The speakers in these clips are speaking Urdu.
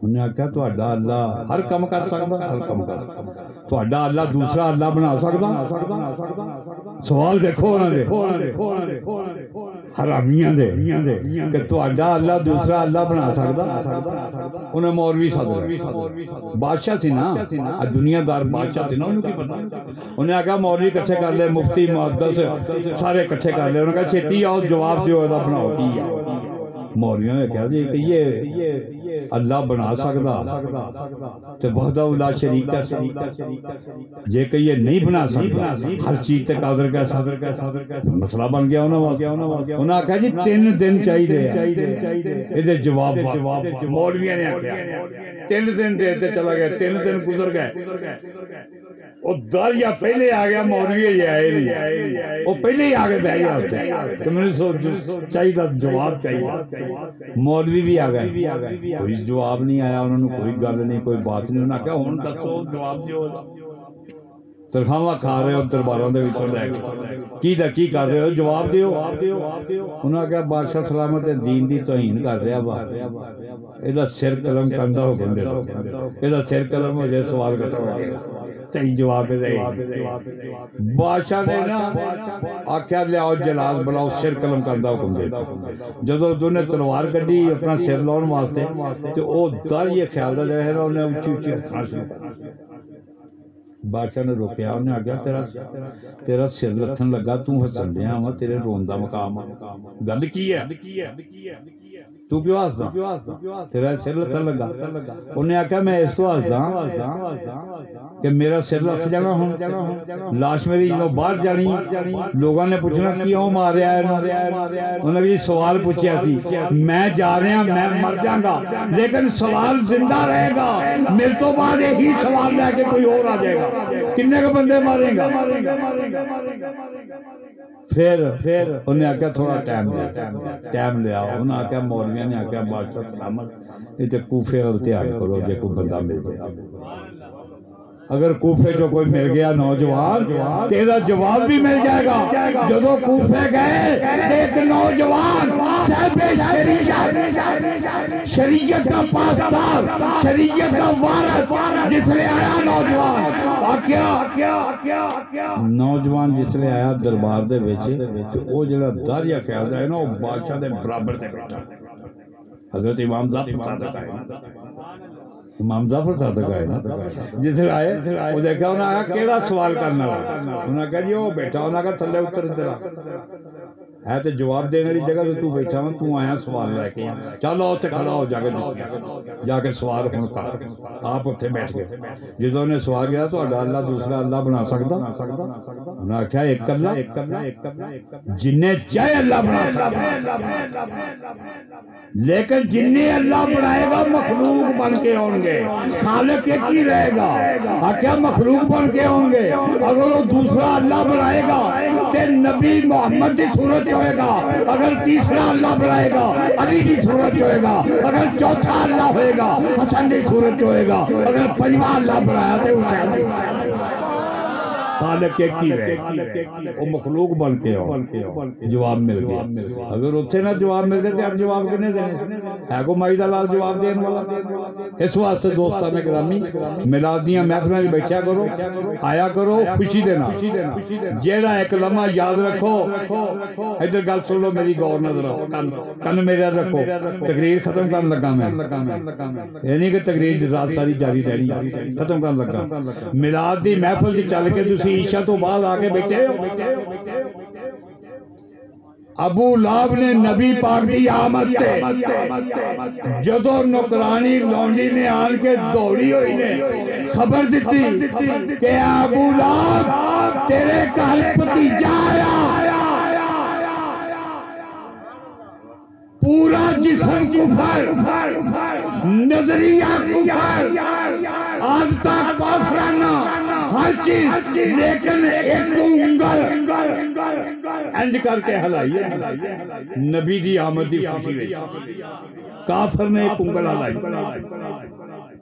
انہیں آخیا تہاڈا اللہ ہر کم کر سکتا، ہر کم کر سکتا، تہاڈا اللہ دوسرا اللہ بنا سکتا؟ سوال دیکھو انہاں دے حرامیاں دے کہ تہاڈا اللہ دوسرا اللہ بنا سکتا؟ انہیں مولوی صدر بادشاہ تھی نا، دنیا دار بادشاہ تھی نا، انہوں کی پتہ، انہیں آخیا مولوی کٹھے کر لے، مفتی محدث سارے کٹھے کر لے، انہوں نے کہا چھیتی آؤ جواب دیو ادا بناؤ کی ہے۔ مولویوں نے کہا جی کہ یہ اللہ بنا سکتا تو وحدہ لا شریک ہے، جے کہ یہ نہیں بنا سکتا ہر چیز تے قادر کا مسئلہ بن گیا انہوں نے کہا جی 3 دن چاہیے یہ جواب۔ مولویوں نے آخیا 3 دن دیتے چلا گیا، 3 دن گزر گئے، وہ دریا پہلے آ گیا، مولوی آئے نہیں، وہ پہلے ہی آگے بہ گیا کہ میں نے چاہیے جواب چاہیے۔ مولوی بھی آ گئے، کوئی جواب نہیں آیا، انہوں نے کوئی گل نہیں، کوئی بات نہیں، انہوں نے کہا ہوں دسو جواب دیو، تنخواہ کھا رہے ہو درباراں دے وچوں لے کے کی کر رہے ہو، جواب دیو۔ انہوں نے کہا بادشاہ سلامت دین دی توہین کر رہا وا، یہ سر قلم کرندہ حکم دے دو، یہ سر قلم ہو جائے سوال ختم ہو گیا، صحیح جواب دے۔ بادشاہ نے نا آخیا لیاؤ جلال بلاؤ، سر قلم کرندہ حکم دے دو۔ جدو انہیں تلوار کڈی اپنا سر لاؤن واسطے تو وہ در یہ خیال دا رہے نا، انہیں اونچی اونچی ہسنا شروع کر۔ بادشاہ نے روکیا، انہیں آگیا تیرا سر لتھن لگا، تو ہسن دیا ہوا، تیرے رون دا مقام گل کی ہے، تو کیوں ہسدا، تیرا سر لتھن لگا؟ انہیں آخیا میں اس کو ہسدا کہ میرا سر لتھ جانا ہوں، لاش میری جدو باہر جانی، لوگوں نے پوچھنا کیوں ماریا ہے، انہوں نے سوال پوچھیا سی، میں جا رہا میں مر جاگا لیکن سوال زندہ رہے گا، میرے تو بعد یہی سوال لے کے کوئی اور آ جائے گا، کنے کو بندے ماریں گا؟ پھر انہیں آکھا تھوڑا ٹائم لیا، انہیں آکھا مولویاں نے آکھا بادشاہ سلامت یہ کوفے اور تیار کرو جے کوئی بندہ مل جائے، اگر کوفے جو کوئی مل گیا نوجوان تیرا جواب بھی مل جائے گا۔ جدو کوفے گئے ایک نوجوان صاحب شریعت کا پاسدار، شریعت کا وارث جس لے آیا نوجوان جس لے آیا دربار دے وچ تے او جڑا داریا خیال ہے نا وہ بادشاہ دے برابر تے بیٹھا، حضرت امام ظفر صادق ہے، امام ظفر صادق ہے نا، جس لے آئے وہ دیکھا انہوں نے آیا کیڑا سوال کرنا ہوا، انہوں نے کہا جی وہ بیٹھا، انہوں نے کہا تھلے اتر ادھر ہے تو جواب دینے والی جگہ تو بیٹھا ہوں، تو آیا سوال لے کے، چلو اتنے کھڑا ہو جا کے سوال ہوں کر، آپ اتنے بیٹھ گئے۔ جدوں نے سوال کیا تو اللہ دوسرا اللہ بنا سکتا؟ انہوں نے آخیا ایک اللہ جنہیں چاہے اللہ بنا سکتا، لیکن جنہیں اللہ بنائے گا مخلوق بن کے ہوں گے، خالق ایک ہی رہے گا، آخیا مخلوق بن کے ہوں گے۔ اگر وہ دوسرا اللہ بنائے گا تو نبی محمد کی صورت ہوئے گا، اگر تیسرا اللہ بنائے گا علی کی صورت ہوئے گا، اگر چوتھا اللہ ہوئے گا حسن کی صورت ہوئے گا، اگر پنجواں اللہ بنایا تو حسین کی خالق ایک ہی رہے، وہ مخلوق بن کے ہو۔ جواب مل گیا، اگر اتنے نہ جواب مل گئے تو اب جواب کنے دینے ہے کو مائی دلال جواب دین والا۔ اس واسطے دوستان گرامی میلادیاں محفلیں بیٹھیا کرو، آیا کرو خوشی دینا، جیڑا ایک لمحہ یاد رکھو، ادھر گل سن لو میری غور نظر کن میرے رکھو، تقریر ختم کرن لگا میں، یہ نہیں کہ تقریر رات ساری جاری رہنی، ختم کرن لگا۔ میلاد دی محفل دی چل کے تسی عشاء تو بعد آگے بیٹھے ہو، ابو لہب نے نبی پاک دی آمد تے جدو نوکرانی لونڈی نے آن کے دوڑی ہوئی نے خبر دیتی کہ ابو لہب تیرے گھر بھتیجا آیا، پورا جسم کفر، نظریہ کفر، عادتہ کفرانہ ہر چیز، لیکن ایک انگل انج کر کے ہلائی نبی دی آمد دی خوشی ہوئی، کافر نے ایک انگل ہلائی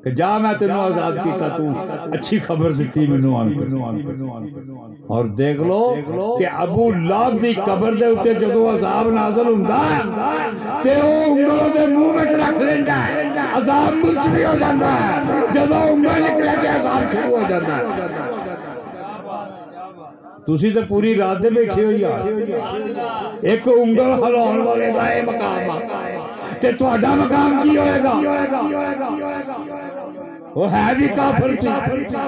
کہ جا میں تینوں آزاد کیتا، تو اچھی خبر دیتی مینوں آن اور دیکھ لو کہ ابو لہب دی قبر دے اوتے جدوں عذاب نازل ہوندا ہے تے او انگلوں دے منہ وچ رکھ لیندا ہے، عذاب ملتوی ہو جاتا ہے، جب انگل نکلے کے عذاب شروع ہو جاتا ہے۔ تسی تو پوری رات دے بیٹھے ہو یار، ایک انگل ہلاؤن والے دا اے مقام تے تہاڈا مقام کی ہوئے گا؟ وہ ہے بھی کافر تھی،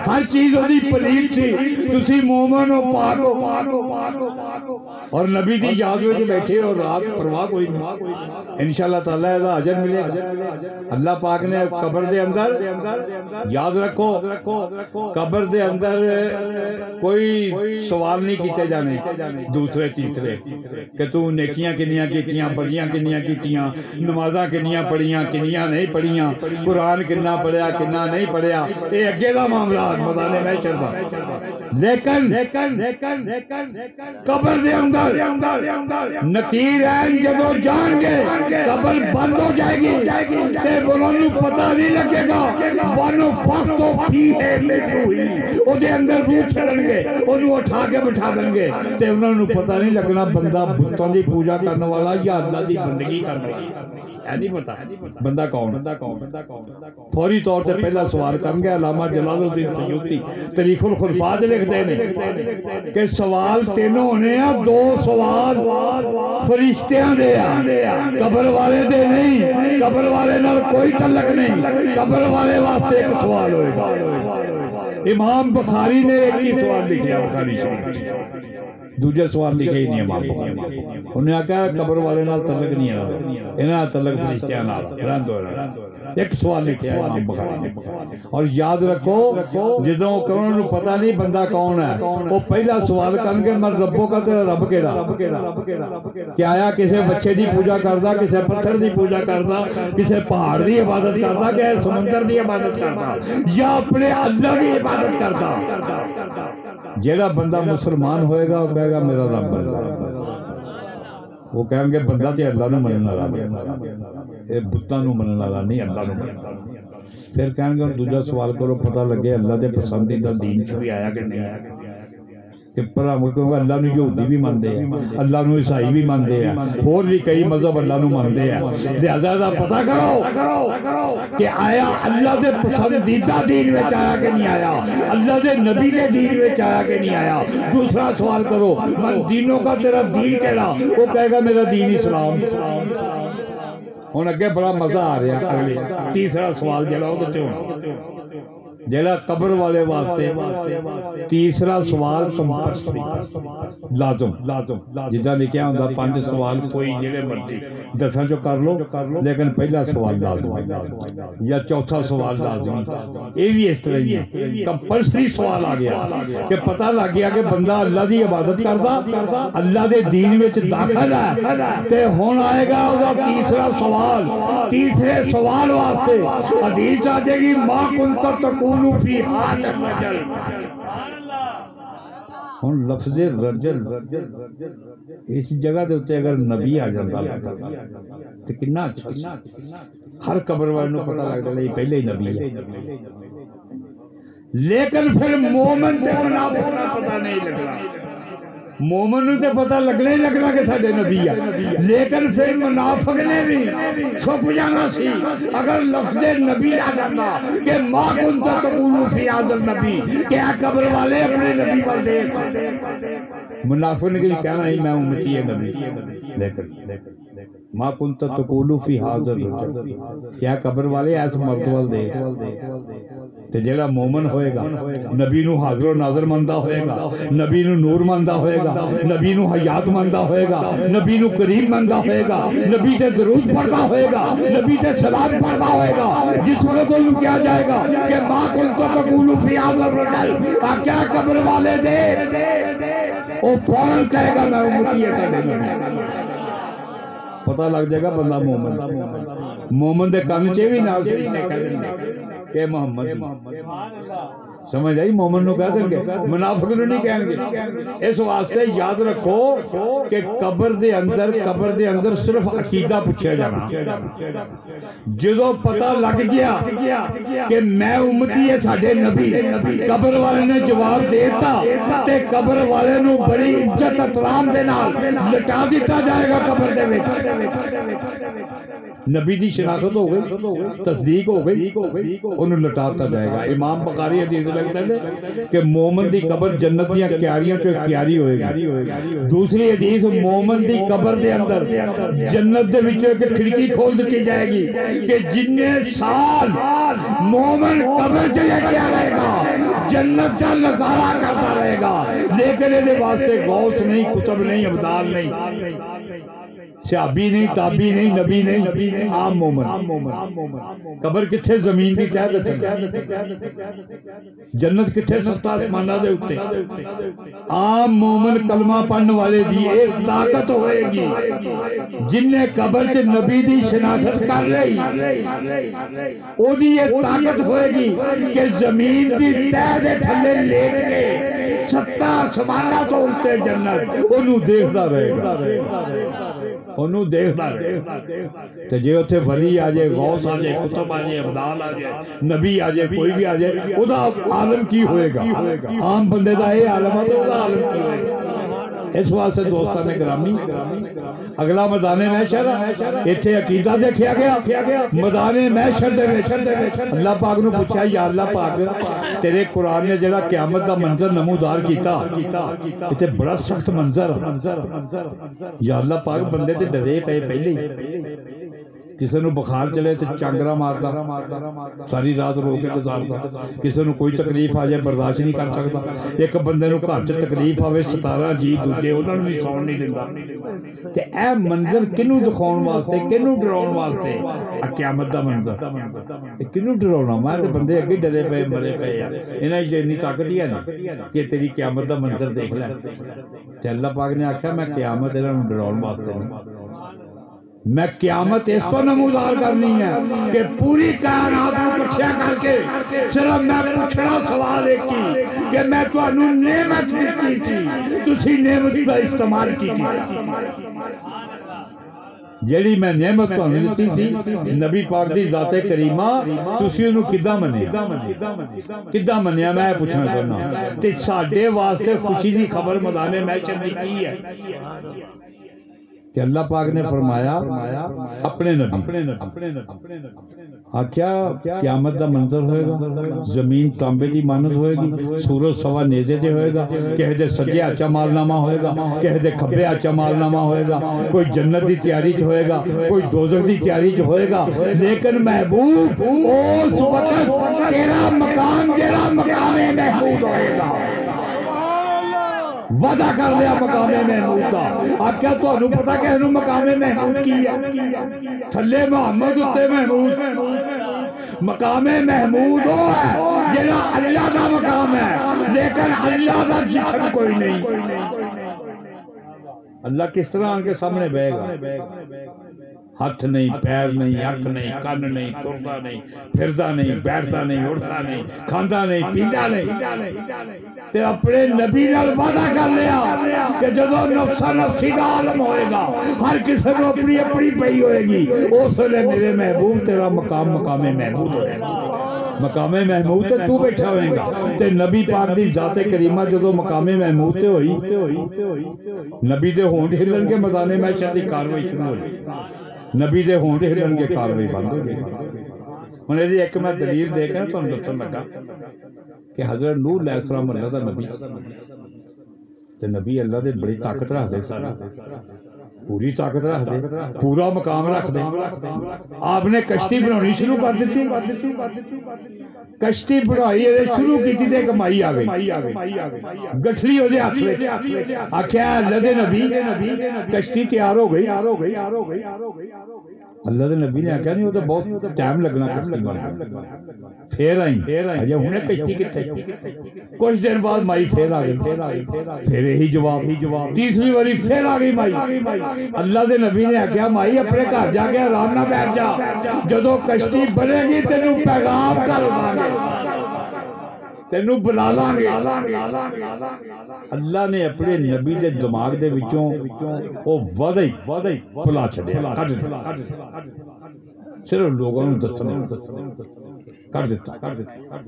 ہر چیز وہی پلیت تھی، تسی مومن ہو، پاک ہو، اور نبی دی یاد میں بیٹھے ہو رات پرواہ کوئی نہیں۔ انشاءاللہ تعالیٰ ایسا اجر ملے گا۔ اللہ پاک نے قبر دے اندر یاد رکھو، قبر دے اندر کوئی سوال نہیں کیتے جانے دوسرے تیسرے کہ تو نیکیاں کنیاں کیتیاں، بدیاں کنیاں کیتیاں، نمازاں کنیاں پڑھیاں کنیاں نہیں پڑھیاں، قرآن کنا پڑھیا کنا نہیں پڑھیا، یہ اگے دا معاملات میدان محشر دا۔ لیکن قبر دے اندر نقیر عین جدو جان گے قبر بند ہو جائے گی تے انہوں پتہ نہیں لگے گا، وانو فاستو فیہ من روحی، او دے اندر روح چلن گے، انہوں اٹھا کے بٹھا دیں گے تے انہوں پتہ نہیں لگنا بندہ بتوں دی پوجا کرنے والا یا اللہ دی بندگی کرنے والا ہے نہیں پتا بندہ کون۔ فوری طور تے پہلا سوال کریں گے علامہ جلال الدین سیوطی تاریخ الخلفاء لکھتے ہیں کہ سوال تینوں ہونے ہیں، دو سوال فرشتیاں دے ہیں، قبر والے دے نہیں، قبر والے نال کوئی تعلق نہیں، قبر والے واسطے ایک سوال ہوئے گا۔ امام بخاری نے ایک ہی سوال لکھیا بخاری شریف، دوجہ سوال لکھے ہی نہیں امام بخاری، انہیں آکھا قبر والے نال تعلق نہیں ہے، انہاں تعلق فرشتیاں نال رہن دو، ایک سوال لکھیا ہے امام بخاری نے۔ اور یاد رکھو جدوں کون نو پتہ نہیں بندہ کون ہے، وہ پہلا سوال کرن گے من ربوں کا تیرا رب کیڑا، کہ آیا کسے بچے دی پوجا کردا، کسے پتھر دی پوجا کردا، کسے پہاڑ دی عبادت کردا، کہ سمندر دی عبادت کردا، یا اپنے اللہ دی عبادت کردا۔ جیڑا بندہ مسلمان ہوئے گا وہ کہے گا میرا رب اللہ، وہ کہیں گے بندہ تے اللہ نو منن والا اے بتاں نو منن والا نہیں، اللہ نو منن والا۔ پھر کہیں گے دوجا سوال کرو پتہ لگے اللہ دے پسندیدہ دین چ بھی آیا کہ نہیں آیا، کہ پرا کیونکہ اللہ نو یہودی بھی مانتے ہیں، اللہ نو عیسائی بھی مانتے ہیں، اور بھی کئی مذہب اللہ نو مانتے ہیں، لہذا دا پتہ کرو کہ آیا اللہ دے پسندیدہ دین میں آیا کہ نہیں آیا، اللہ دے نبی دے دین میں آیا کہ نہیں آیا۔ دوسرا سوال کرو من دینوں کا تیرا دین کہڑا، وہ کہے گا میرا دین اسلام۔ ہن اگے بڑا مزہ آ رہا ہے اگلے تیسرا سوال جڑا وہ تے ہونا جڑا قبر والے واسطے تیسرا سوال کمپلسری لازم جدا لکھیا ہوندا 5 سوال کوئی جڑے مرضی 10 چو کر لو، لیکن پہلا سوال لازم یا چوتھا سوال لازمی، یہ بھی اس طرح ہی ہے کمپلسری سوال آ گیا کہ پتہ لگ گیا کہ بندہ اللہ دی عبادت کردا، اللہ دے دین وچ داخل ہے، تے ہن آئے گا وہ تیسرا سوال۔ تیسرے سوال واسطے حدیث آ جائے گی ما کنت تقول فی ھذا الرجل، ہن لفظ رجل اس جگہ دے اوتے اگر نبی آ جاندا تے کنا اچھا، ہر قبر والے نوں پتہ لگ جائے پہلے ہی نبی ہے، لیکن پھر مومن تے منافق دا پتہ نہیں لگنا، مومن نوں تے پتہ لگنا ہی لگنا کہ ساڈے نبی ہے، لیکن پھر منافق نے بھی چھپ جانا سی اگر لفظ نبی آ جاتا کہ ما کنت تقول فی ھذا النبی، کہ قبر والے اپنے نبی پر دیکھ، منافق نے کہنا ہی میں امتی ہے نبی، لیکن ما کنت تقول فی ھذا الرجل، کیا قبر والے ایس مرد وال دیکھ، تے جیڑا مومن ہوئے گا نبی نو حاضر و ناظر مندہ ہوئے گا، نبی نو نور مندہ ہوئے گا، نبی نو حیات مندہ ہوئے گا، نبی نو کریم مندہ ہوئے گا، نبی تے درود پڑھتا ہوئے گا، نبی تے سلام پڑھتا ہوئے گا، جس وقت انہوں کیا جائے گا کہ ما کنت تقول فی ھذا الرجل، کیا قبر والے دے وہ فوراً کہے گا میں امتی ہے ساڈے نبی، پتہ لگ جائے گا بندہ مومن دے کان چ بھی نال کہہ دیں کہ محمد سمجھ آئی، مومن نو کہہ دیں گے، منافق نو نہیں کہیں گے۔ اس واسطے یاد رکھو کہ قبر دے اندر صرف عقیدہ پوچھا جانا، جدو پتہ لگ گیا کہ میں امتی ہے ساڈے نبی، قبر والے نے جواب دیتا تے قبر والے نو بڑی عزت احترام دے نال لٹا دیتا جائے گا قبر دے وچ، نبی دی شناخت ہو گئی تصدیق ہو گئی انہوں لٹاتا جائے گا امام بخاری حدیث لگتا ہے کہ مومن دی قبر جنت دیاں کیاریاں چو ایک کیاری ہوئے گی دوسری حدیث مومن دی قبر دے اندر جنت دے وچوں ایک کھڑکی کھول دیتی جائے گی کہ جننے سال مومن قبر چلے کیا رہے گا جنت کا نظارہ کرتا رہے گا لیکن یہ واسطے غوث نہیں کتب نہیں ابدال نہیں صحابی نہیں تابی نہیں نبی نہیں عام مومن قبر کتھے زمین دی تہہ تے جنت کتھے ستا آسماناں دے اوتے عام مومن کلمہ پڑھن والے دی ایک طاقت ہوئے گی جن نے قبر تے نبی دی شناخت کر لئی او دی یہ طاقت ہوئے گی کہ زمین دی تہہ دے تھلے لیٹ کے ستا آسماناں تو اوتے جنت اونوں دیکھدا رہے گا انہوں دیکھتا رہے تو جے اتھے ولی آ جائے غوث آ جائے کتب آ جائے ابدال آ جائے نبی آ جائے کوئی بھی آ جائے او دا عالم کی ہوئے گا عام بندے دا اے عالم ہے تو او دا عالم کی ہوئے گا اس واسطے دوستان گرامی اگلا میدان محشر ایتھے عقیدہ دیکھیا گیا میدان محشر دے وچ اللہ پاک نو پوچھا یا اللہ پاک تیرے قرآن نے جڑا قیامت دا منظر نمودار کیتا ایتھے بڑا سخت منظر یا اللہ پاک بندے تے ڈرے پئے پہلے کسی نو بخار چلے تو چانگرا مارتا ساری رات رو کے گزارتا کسی نو کوئی تکلیف آ جائے برداشت نہیں کر سکتا ایک بندے نو گھر چ تکلیف آوے 17 جی دوجے انہاں نوں نہیں سون نہیں دیندا تے اے منظر کینوں دکھاون واسطے کینوں ڈراون واسطے قیامت دا منظر کینوں ڈراونا میں تے بندے اگے ڈرے پئے مرے پئے انہاں وچ اتنی طاقت ہی ہے کہ تیری قیامت دا منظر دیکھ لے تے اللہ پاک نے آکھیا میں قیامت انہاں نوں ڈراون واسطے نہیں میں قیامت اس کو نمودار کرنی ہے کہ پوری کائنات کو اکٹھا کر کے صرف میں پوچھنا سوال ایک کی کہ میں تانوں نعمت دیتی تھی تسی نعمت کا استعمال کی جیڑی میں نعمت تانوں دتی تھی نبی پاک دی ذات کریمہ تسی اونوں کداں منیا میں پوچھنا چاہنا تے ساڈے واسطے خوشی دی خبر میدان محشر دی کی ہے کہ اللہ پاک نے فرمایا اپنے نبی آکھیا قیامت دا منظر ہوئے گا زمین تانبے دی مانند ہوئے گی سورج سوا نیزے دے ہوئے گا کہہ دے سجے اچا مالنامہ ہوئے گا کہہ دے کھبے اچا مالنامہ ہوئے گا کوئی جنت دی تیاری چ ہوئے گا کوئی دوزخ دی تیاری چ ہوئے گا لیکن محبوب اس وقت تیرا مقام مقام محمود ہوئے گا وعدہ کر لیا مقام محمود کا آپ کیا تو انہوں پتا کہ انہوں مقام محمود کی ہے تھلے محمد اتے محمود مقام محمود ہو ہے جنہا اللہ کا مقام ہے لیکن اللہ کا جسم کوئی نہیں اللہ کس طرح آن کے سامنے بہے گا ہاتھ نہیں پیر نہیں اکھ نہیں کان نہیں ترتا نہیں پھردا نہیں بیٹھتا نہیں اڑتا نہیں کھاندا نہیں پیندا نہیں تے اپنے نبی نال وعدہ کر لیا کہ جدوں نفسا نفسی دا عالم ہوئے گا ہر کسی کو اپنی اپنی پئی ہوئے گی اس ویلے میرے محبوب تیرا مقام محمود ہوئے گا مقام محمود تے تو بیٹھا ہوئے گا تے نبی پاک دی ذات کریمہ جدوں مقام محمود تے ہوئی نبی دے ہونٹ ہلن کے میدان محشر دی کاروائی شروع ہوئی نبی دے ہونٹ ہلن کے کاروائی بند ہو گئی ہن دی ایک میں دلیل دے کے تانوں دسن لگا کہ حضرت نوح علیہ السلام اللہ دا نبی تے نبی اللہ دے بڑی طاقت رکھ دے سارا پوری طاقت رکھ دے پورا مقام رکھ دے آپ نے کشتی بنانی شروع کر دیتی کشتی بنائی شروع کی تھی کمائی آ گئی گٹھلی ہو جائے ہاتھ آخیا اللہ دے نبی کشتی تیار ہو گئی اللہ دے نبی نے آخیا نہیں وہ تو بہت ٹائم لگنا پھر آئی ہوں کشتی کتنے کچھ دن بعد مائی پھر آ گئی پھر یہی جواب تیسری باری پھر آ گئی مائی اللہ دے نبی نے آخیا مائی اپنے گھر جا کے آرام نہ بیٹھ جا جدو کشتی بنے گی تینوں پیغام کر تینوں بلا لیں گے اللہ نے اپنے نبی دے دماغ دے وچوں او وعدہ ہی بلا چھڈیا صرف لوگوں نوں دسنا کر دیتا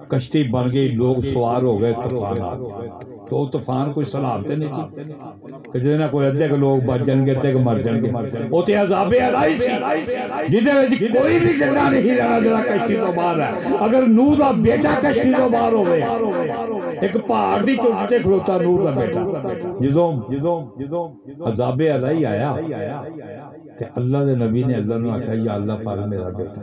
کشتی بن گئی لوگ سوار ہو گئے طوفان آ گیا تو طوفان کوئی سلامتے نہیں سی کہ جہاں کوئی ادھے کے لوگ بچ جان گے ادھے کے مر جان گے وہ تو عذاب الہی سی جہدے کوئی بھی زندہ نہیں رہنا جڑا کشتی تو باہر ہے اگر نوح دا بیٹا کشتی تو باہر ہوئے ایک پہاڑ دی چوٹی تے کھلوتا نوح دا بیٹا جدوں عذاب الہی آیا تے اللہ دے نبی نے اللہ نو آکھیا یا اللہ پاک میرا بیٹا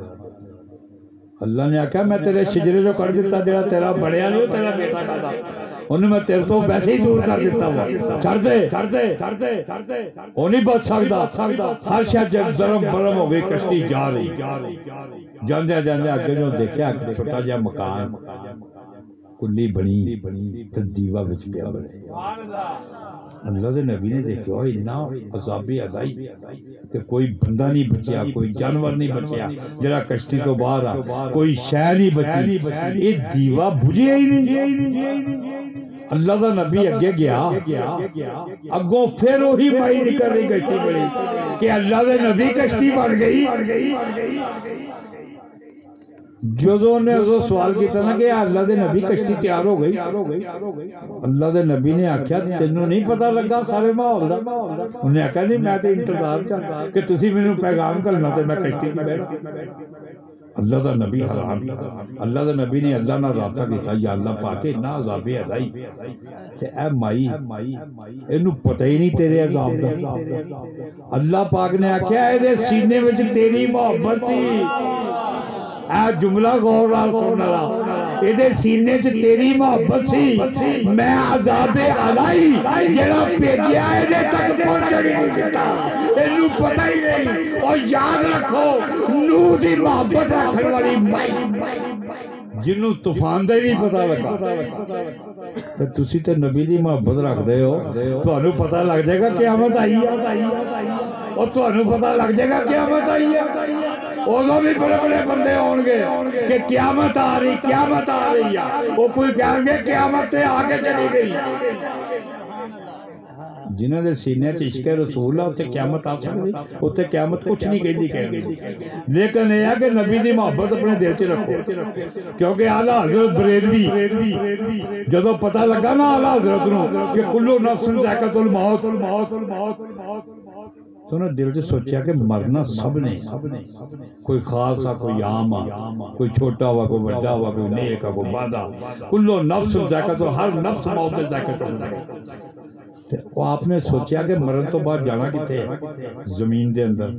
اللہ نے آکھیا میں تیرے شجرے جو کر دیتا جڑا تیرا بڑیا نہیں تیرا بیٹا کھادا انہیں میں تیرے تو ویسے ہی دور کر دیتا ہوا کر دے وہ نہیں بچ سکتا ہر شاید جب ضرم برم ہو گئی کشتی جا رہی جاندے آگے جو دیکھا چھوٹا جا مکان کلی بنی دیوا بچ پیا بنے اللہ دے نبی نے دیکھو اتنا عذاب الہی کہ کوئی بندہ نہیں بچیا کوئی جانور نہیں بچیا جڑا کشتی تو باہر آ کوئی شے نہیں بچی یہ دیوا بجھیا ہی نہیں اللہ دا نبی اگے گیا اگوں پھر وہی پائی نکل رہی کشتی بڑی کہ اللہ دے نبی کشتی بن گئی جدوں نے سوال کیتا نا کہ اللہ دے نبی کشتی تیار ہو گئی اللہ دے نبی نے آکھیا تینوں نہیں پتہ لگا سارے ماحول دا انہیں آکھیا نہیں میں تے انتظار چاہتا کہ تسی مینوں پیغام کرنا تے میں کشتی تے بیٹھا اللہ دا نبی حرام اللہ دا نبی نے اللہ نال رابطہ کیتا یا اللہ پاک اتنا عذاب الہی تے اے مائی اینو پتہ ہی نہیں تیرے عذاب دا اللہ پاک نے آکھیا اے دے سینے وچ تیری محبت سی اے جملہ غور نال سن لا اے سینے چ تیری محبت سی میں عذاب الہی جڑا بھیجیا اے تک پہنچن نہیں دتا اینو پتہ ہی نہیں اور یاد رکھو نوح دی محبت رکھن والی مائی جنوں طوفان دا ہی نہیں پتہ لگا تے تسی تے نبی دی محبت رکھ دے ہو تانوں پتہ لگ جائے گا قیامت آئی ہے اور تانوں پتہ لگ جائے گا قیامت آئی ہے اوہ بھی بڑے بڑے بندے ہون گے کہ قیامت آ رہی ہے وہ کوئی کہیں گے قیامت تے آگے چلی گئی جنہاں دے سینے چ عشق رسول ہے تے قیامت آ سکتی اوتے قیامت کچھ نہیں کہندی لیکن یہ ہے کہ نبی دی محبت اپنے دل چ رکھو کیونکہ اعلیٰ حضرت بریلوی جدوں پتہ لگا نا اعلیٰ حضرت نو کہ کلو نفس ذائقۃ الموت تو نے دل سے سوچیا کہ مرنا سب نے کوئی خاص کوئی عام کوئی چھوٹا ہوا کوئی بڑا ہوا کوئی نیک کوئی بادا کلو نفس ذائقۃ ہر نفس موت ذائقۃ وہ آپ نے سوچیا کہ مرن تو بعد جانا کتے زمین دے اندر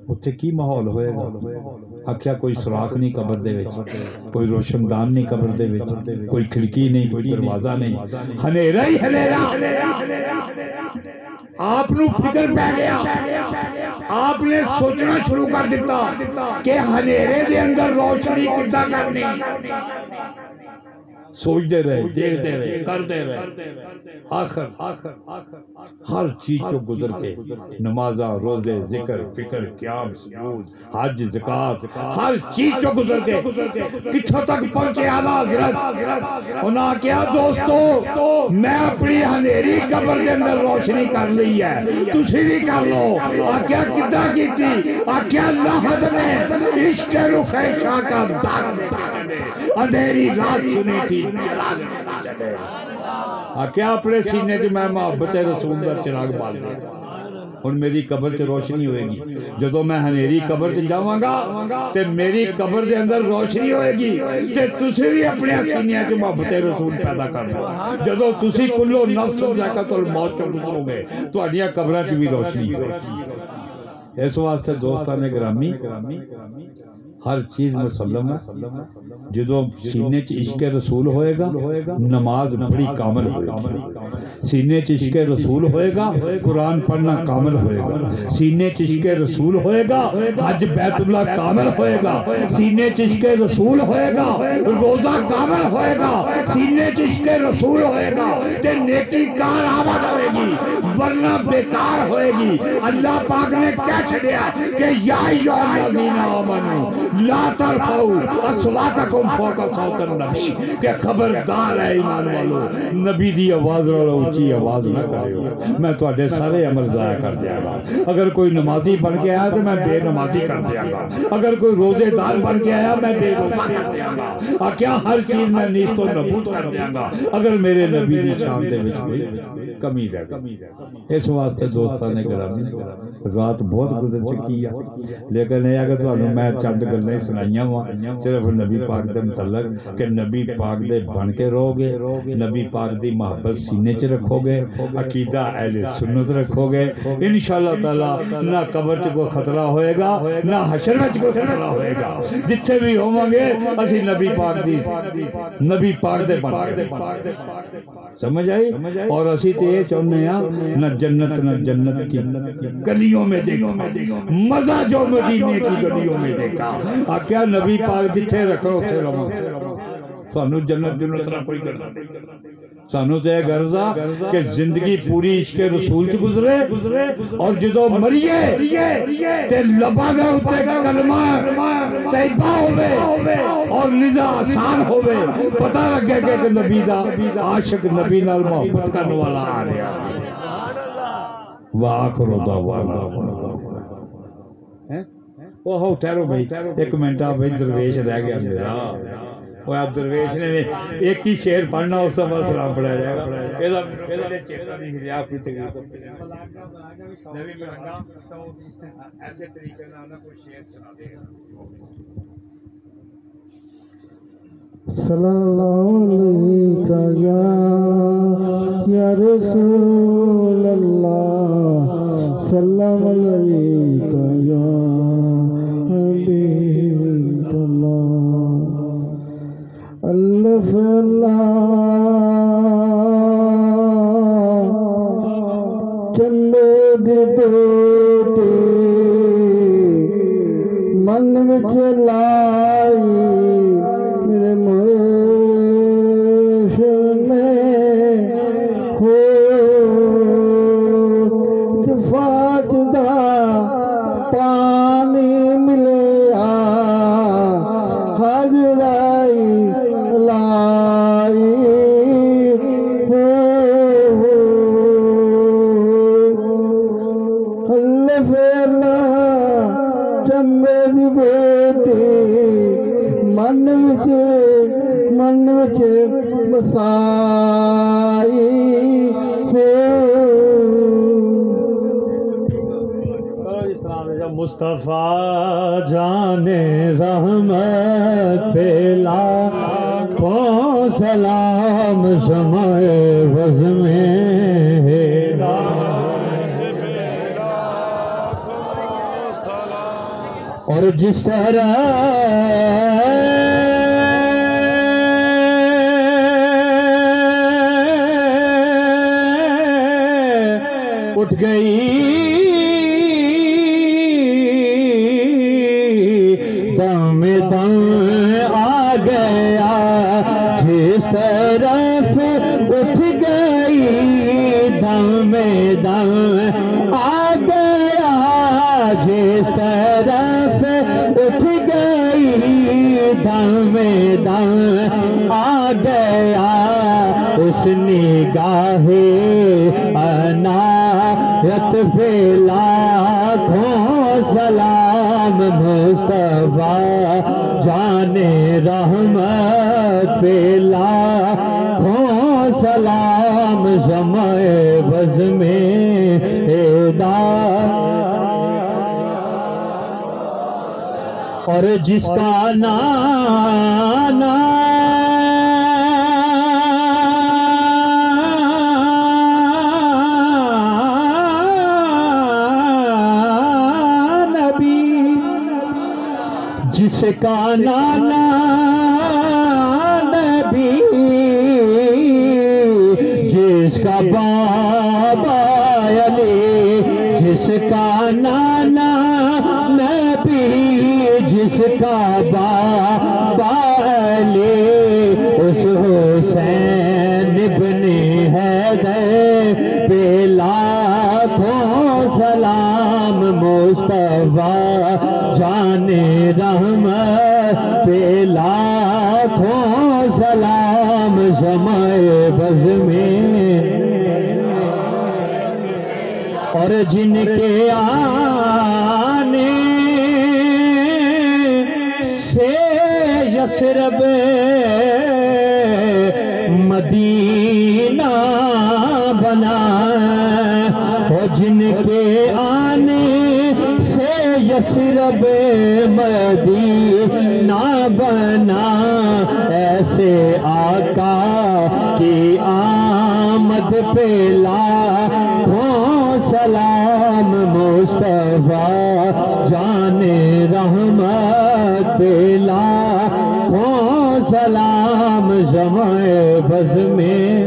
اتھے کی ماحول ہوئے گا آکھیا کوئی سراخ نہیں قبر دے وچ کوئی روشن دان نہیں قبر دے وچ کوئی کھڑکی نہیں کوئی دروازہ نہیں ہنیرا ہی ہنیرا آپ نو فکر پہ گیا آپ نے سوچنا شروع کر دیتا کہ ہنیرے دے اندر روشنی کتا کرنی سوچتے رہے دیکھتے رہے کرتے رہے آخر ہر چیز جو گزر کے نمازاں روزے ذکر فکر قیام سجود حج زکات ہر چیز جو گزر کے کتھوں تک پہنچے اعلیٰ حضرت انہاں کیا دوستو میں اپنی ہنیری قبر کے اندر روشنی کر لی ہے تسی بھی کر لو آکھیا کدھا کیتی آکھیا لحد میں عشق رفع شاہ کا داغ اندھیری رات سنی تھی کیا اپنے سینے سے میں محبت رسول کا چراغ بال دیا ہن میری قبر سے روشنی ہوئے گی جدو میں ہنیری قبر سے جاواں گا تے میری قبر دے اندر روشنی ہوئے گی تے تسی بھی اپنے سینے سے محبت رسول پیدا کر لو جدو تسی کلو نفس ذائقۃ الموت چ گزرو گے تہاڈیاں قبراں چ بھی روشنی ہوئے اس واسطے دوستان گرامی ہر چیز مسلم ہے جدو سینے چ عشق رسول ہوئے گا نماز بڑی کامل ہوئے گی سینے چ عشق رسول ہوئے گا قرآن پڑھنا کامل ہوئے گا سینے چ عشق رسول ہوئے گا حج بیت اللہ کامل ہوئے گا سینے چ عشق رسول ہوئے گا روزہ کامل ہوئے گا سینے چ عشق رسول ہوئے گا تے نیکی کار آمد ہوئے گی ورنہ بیکار ہوئے گی اللہ پاک نے کہہ چھڑیا کہ یا ایھا الذین آمنوا لا ترفعوا اصواتکم فوق صوت النبی کہ خبردار ہے ایمان والو نبی دی آواز والا اونچی آواز نہ کرے میں تواڈے سارے عمل ضائع کر دیا گا اگر کوئی نمازی بن کے آیا تو میں بے نمازی کر دیا گا اگر کوئی روزے دار بن کے آیا میں بے روزہ کر دیا گا کیا ہر چیز میں نیست و نبود کر دیا گا اگر میرے نبی دی شان دے وچ کوئی کمی رہ گئی اس واسطے دوستان گرامی رات بہت گزر چکی ہے لیکن یہ اگر تانوں میں چند گلاں سنائیاں وا صرف نبی پاک دے متعلق کہ نبی پاک دے بن کے رہو گے نبی پاک دی محبت سینے چ رکھو گے عقیدہ اہل سنت رکھو گے انشاءاللہ تعالی نہ قبر چ کوئی خطرہ ہوئے گا نہ حشر وچ کوئی خطرہ ہوئے گا جتھے بھی ہوواں گے اسی نبی پاک دے بن کے سمجھ آئی اور اسی تے یہ چاہنے ہیں نہ جنت کی گلیوں میں دیکھا مزہ جو مدینے کی گلیوں میں دیکھا کیا نبی پاک جتھے رکھو اتھے رہو سانو جنت نہ کوئی کرنا سانو تے غرضا کہ زندگی پوری عشق رسول چ گزرے اور جدو مریے تے لبا دے اوتے کلمہ طیبہ ہوے اور نزا آسان ہوے پتہ لگے کہ نبی دا عاشق نبی نال محبت کرنے والا آ رہا وآخر دعوانا وہ ہو ٹھہرو بھائی ایک منٹ آپ بھائی درویش رہ گیا میرا وہ درویش نے ایک ہی شعر پڑھنا اس کا سلام پڑھا جائے گا چیتا نہیں ملیا آپ کی تقریر نبی ملنگا ایسے طریقے سے کوئی شعر سنا دے گا صلی اللہ علیہ یا رسول اللہ سلام علیکہ یا حبیب اللہ اللہ فی اللہ چندے دی بیٹی من وچ لائی میرے اتفاق دا پانی ملیا حاضرائی لائی اللہ فیلا چمبے دی بیٹی من وچ بسائی مصطفیٰ جان رحمت پہ لاکھوں سلام شمع وز میں اور جس طرح اٹھ گئی دم آ گیا جس طرف اٹھ گئی دم آ گیا جس طرف اٹھ گئی دم آ گیا اس نگاہ عنایت پہ لاکھوں سلام مصطفیٰ جان رحمت پہ لاکھوں سلام شمع بز میں اور جس کا نانا جس کا نانا نبی جس کا بابا علی جس کا نانا نبی جس کا بابا علی اس حسین ابن حیدر پہ لاکھوں سلام مصطفیٰ جان رحمت پہ لاکھوں سلام شمع بز میں اور جن کے آنے سے یثرب مدینہ بنا اور جن کے آنے سے یثرب مدینہ بنا ایسے آقا کی آمد پہ لاکھوں سلام مصطفیٰ جان رحمت پہ لاکھوں سلام شمع بز میں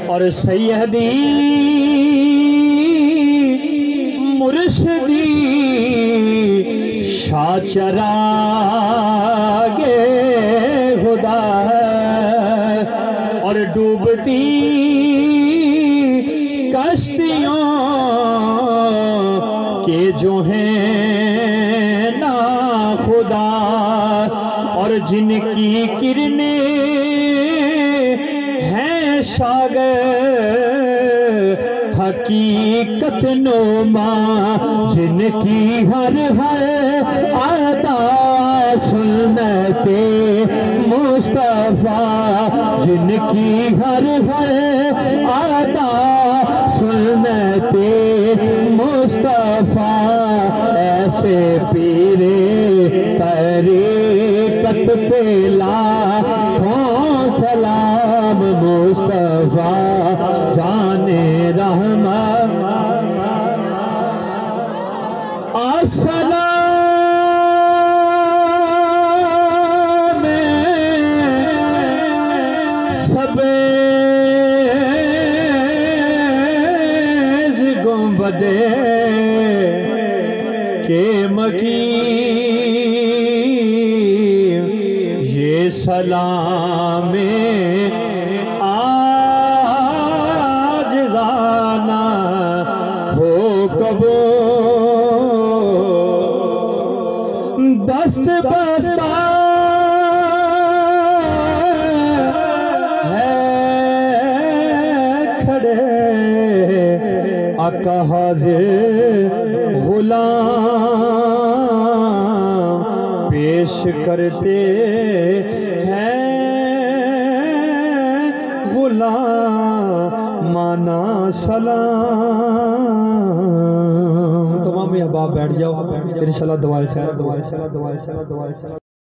اور سیدی مرشدی شاہ چراغ خدا ہے اور ڈوبتی کشتیوں کے جو ہیں نا خدا اور جن کی کرنیں ہیں شاگرد حقیقت نما جن کی ہر ادا سنت مصطفیٰ جن کی ہر ادا سنت مصطفیٰ ایسے پیرے طریقت پہ لاکھوں سلام مصطفیٰ جان رحمت السلام سب گنبد کے مقیم یہ سلام آجزانہ ہو کبو دست بستہ ہے کھڑے آقا حاضر غلام پیش کرتے ہیں غلام مانا سلام۔ تمام احباب بیٹھ جاؤ، انشاءاللہ دعائے خیر